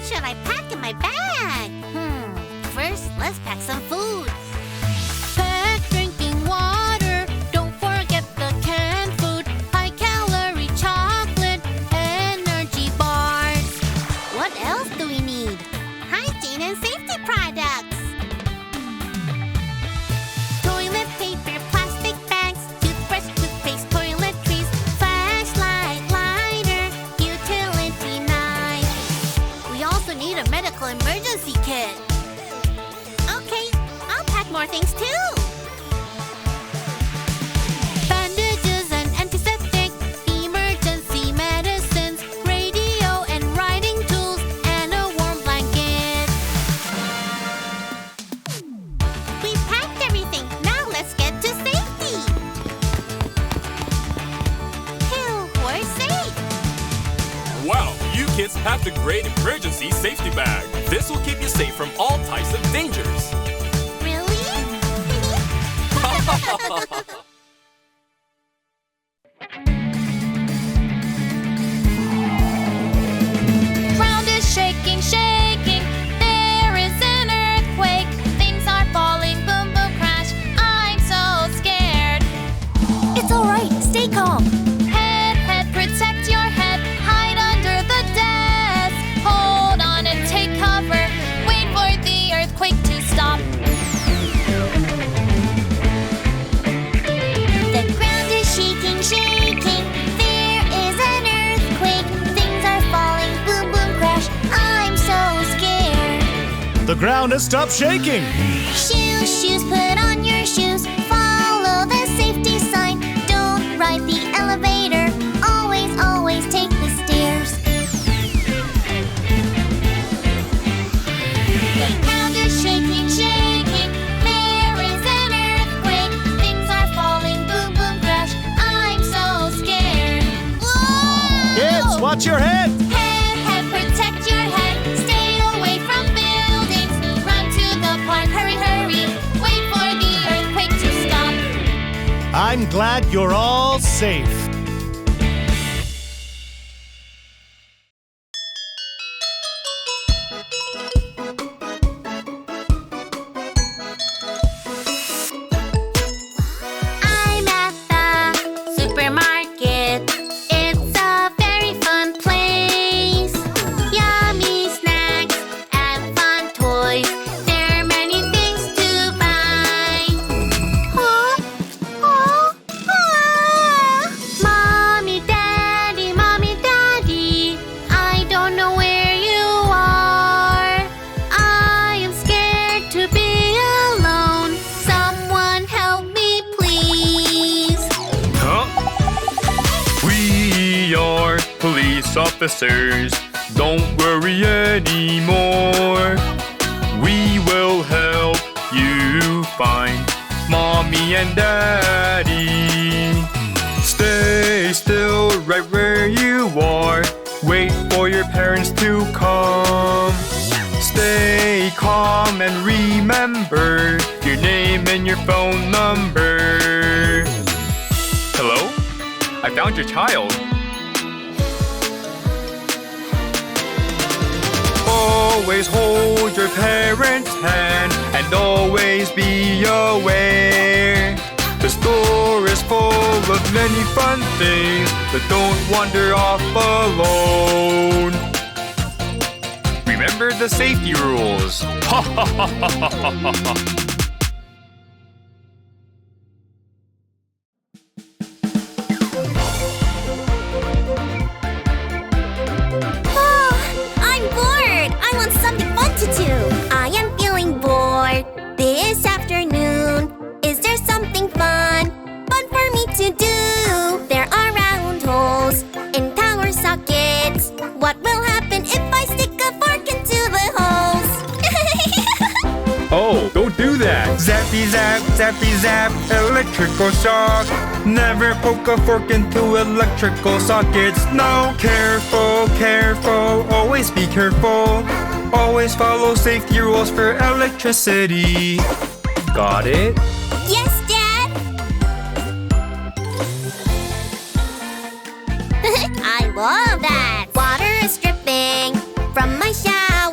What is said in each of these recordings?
should I pack in my bag? First, let's pack some food. Pack drinking water. Don't forget the canned food. High-calorie chocolate. Energy bars. What else do we need? Hygiene and safety products. Toilet paper, plastic bags. Toothbrush, toothpaste, toiletries. Flashlight, lighter. Utility knife. We also need a medical emergency kit. Okay, I'll pack more things too. Bandages and antiseptic, emergency medicines, radio and writing tools, and a warm blanket. We packed everything. Now let's get to safety. Phew, we're safe. Wow, you kids packed a great emergency safety bag. This will keep you safe from all types of dangers. Really? Ground is shaking, shaking. There is an earthquake. Things are falling, boom, boom, crash. I'm so scared. It's all right. Stay calm. Head, head, protect your head. Hide under the desk. Hold on and take cover. Wait for the earthquake to stop. The ground is shaking, shaking. There is an earthquake. Things are falling, boom, boom, crash. I'm so scared. The ground has stopped shaking. Shoes, shoes, put on your shoes. Follow the safety sign. Don't ride the elevator. Always, always take the stairs. The ground is shaking, shaking. There is an earthquake. Things are falling, boom, boom, crash. I'm so scared. Whoa! Kids, watch your head. Head, head, protect your head. Stay away from buildings. Run to the park, hurry, hurry. Wait for the earthquake to stop. I'm glad you're all safe. I'm at the supermarket. It's a very fun place. Yummy snacks and fun toys. There are many things to buy. Oh, oh, ah. Mommy, Daddy, I don't know where you are. I am scared to be alone. Someone help me, please. Huh? We are police officers. Don't worry anymore. We will help you find Mommy and Daddy. Stay still right where you are. Wait for your parents to come. Stay calm and remember your name and your phone number. Hello? I found your child. Always hold your parents' hand and always be aware. The store is full of many fun things, but don't wander off alone. Remember the safety rules. Ha ha ha ha ha ha ha. I'm bored. I want something fun to do. I am feeling bored this afternoon. Is there something fun for me to do? There are round holes in power sockets. What will happen if I stick a fork into the holes? Oh, don't do that. Zappy zap, zappy zap, electrical shock. Never poke a fork into electrical sockets. No, careful, careful, always be careful. Always follow safety rules for electricity. Got it? Yes, Dad. I love that. Water is dripping from my shower.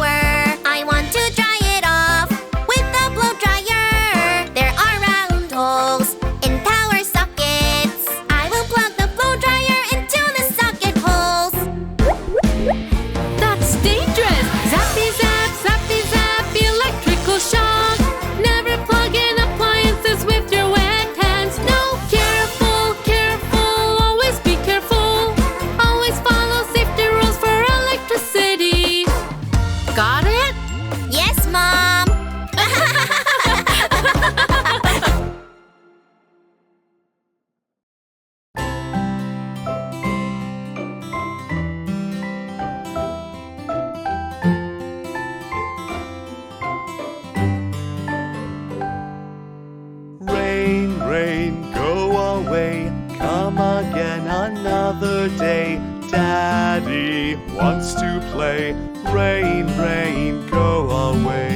Rain, rain, go away.